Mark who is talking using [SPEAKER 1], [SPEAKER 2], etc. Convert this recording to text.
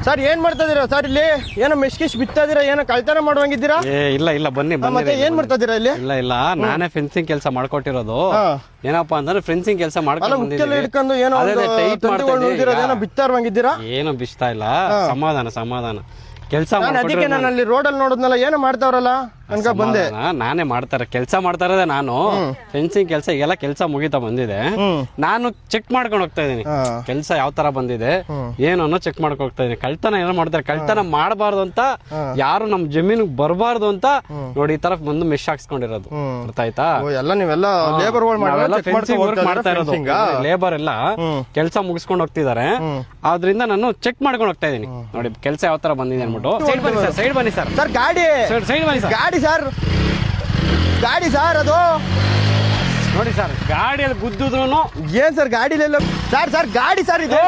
[SPEAKER 1] Sir ಏನ್ ಮಾಡ್ತಾ ಇದೀರಾ ಸರ್? ಇಲ್ಲಿ ಏನೋ ಮೆಶ್ಕಿಶ್ ಬಿತ್ತಾ ಇದೀರಾ, ಏನೋ ಕಳ್ತನ ಮಾಡುವಂಗಿದ್ದೀರಾ?
[SPEAKER 2] ಇಲ್ಲ ಬನ್ನಿ
[SPEAKER 1] ಮತ್ತೆ ಏನ್ ಮಾಡ್ತಾ ಇದೀರಾ ಇಲ್ಲಿ?
[SPEAKER 2] ಇಲ್ಲ ನಾನೇ ಫೆನ್ಸಿಂಗ್ ಕೆಲಸ ಮಾಡ್ಕೊಟ್ಟಿರೋದು. ಏನಪ್ಪಾ ಅಂದ್ರೆ ಫೆನ್ಸಿಂಗ್ ಕೆಲಸ
[SPEAKER 1] ಹಿಡ್ಕೊಂಡು ಏನೋ ಬಿತ್ತಾ ಇರುವಂಗಿದ್ದೀರಾ?
[SPEAKER 2] ಏನು ಬಿಸ್ತಾ ಇಲ್ಲ. ಸಮಾಧಾನ ಕೆಲಸ
[SPEAKER 1] ಅದಕ್ಕೆ ನಾನು ಅಲ್ಲಿ ರೋಡಲ್ಲಿ ನೋಡಿದ್ನಲ್ಲ, ಏನೋ ಮಾಡ್ತಾವ್ರಲ್ಲ ಅನ್ಕ ಬಂದೆ.
[SPEAKER 2] ನಾನೇ ಮಾಡ್ತಾರೆ ಕೆಲಸ ಮಾಡ್ತಾ ಇರೋದೇ ನಾನು. ಫೆನ್ಸಿಂಗ್ ಕೆಲಸ ಎಲ್ಲ ಕೆಲಸ ಮುಗಿತಾ ಬಂದಿದೆ. ನಾನು ಚೆಕ್ ಮಾಡ್ಕೊಂಡು ಹೋಗ್ತಾ ಇದೀನಿ ಕೆಲಸ ಯಾವ ತರ ಬಂದಿದೆ ಏನು ಅನ್ನೋ ಚೆಕ್ ಮಾಡ್ಕೊಂಡು ಹೋಗ್ತಾ ಇದೀನಿ. ಕಳ್ತನ ಏನೋ ಮಾಡ್ತಾರೆ, ಕಳ್ತನ ಮಾಡಬಾರ್ದು ಅಂತ, ಯಾರು ನಮ್ ಜಮೀನಿಗೆ ಬರಬಾರ್ದು ಅಂತ ನೋಡಿ ಈ ತರ ಬಂದು ಮೆಶ್ ಹಾಕ್ಸ್ಕೊಂಡಿರೋದು. ಅರ್ಥ ಆಯ್ತಾ?
[SPEAKER 1] ಎಲ್ಲ ನೀವೆಲ್ಲ ಲೇಬರ್
[SPEAKER 2] ಮಾಡ್ತಾ ಇರೋದು. ಲೇಬರ್ ಎಲ್ಲ ಕೆಲಸ ಮುಗಿಸ್ಕೊಂಡು ಹೋಗ್ತಿದ್ದಾರೆ. ಆದ್ರಿಂದ ನಾನು ಚೆಕ್ ಮಾಡ್ಕೊಂಡು ಹೋಗ್ತಾ ಇದೀನಿ. ನೋಡಿ ಕೆಲಸ ಯಾವ ತರ ಬಂದಿದೆ ಅನ್ಬಿಟ್ಟು. ಸೈಡ್ ಬನ್ನಿ ಸರ್.
[SPEAKER 1] ಸರ್ ಗಾಡಿ
[SPEAKER 2] ಸೈಡ್ ಬನ್ನಿ ಸರ್.
[SPEAKER 1] ಗಾಡಿ ಸರ್ ಅದು
[SPEAKER 2] ನೋಡಿ ಸರ್, ಗಾಡಿಯಲ್ಲಿ ಗುದ್ದಿದ್ರು
[SPEAKER 1] ಏನ್ ಸರ್ ಗಾಡಿಲೆಲ್ಲ? ಸರ್ ಗಾಡಿ ಸರ್ ಇದು.